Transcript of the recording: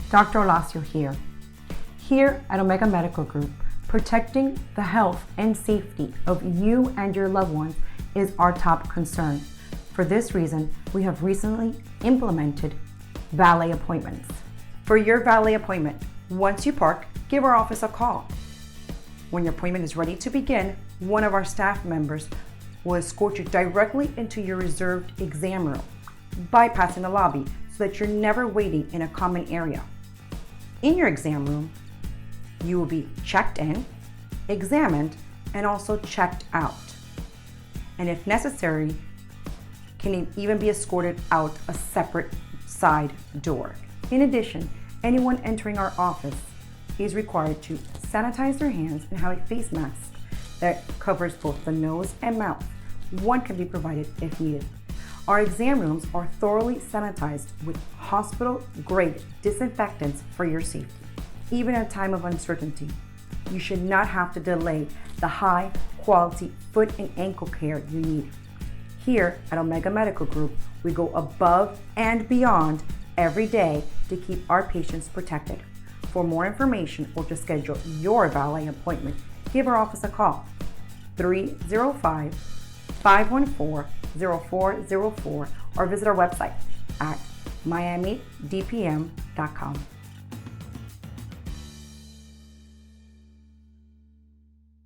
Dr. Olacio here. Here at Omega Medical Group, protecting the health and safety of you and your loved ones is our top concern. For this reason, we have recently implemented Valet Appointments. For your valet appointment, once you park, give our office a call. When your appointment is ready to begin, one of our staff members will escort you directly into your reserved exam room, bypassing the lobby so that you're never waiting in a common area. In your exam room, you will be checked in, examined, and also checked out. And if necessary, can even be escorted out a separate side door. In addition, anyone entering our office is required to sanitize their hands and have a face mask that covers both the nose and mouth. One can be provided if needed. Our exam rooms are thoroughly sanitized with hospital-grade disinfectants for your safety. Even in a time of uncertainty, you should not have to delay the high-quality foot and ankle care you need. Here at Omega Medical Group, we go above and beyond every day to keep our patients protected. For more information or to schedule your valet appointment, give our office a call, 305-514-0404, or visit our website at miamidpm.com.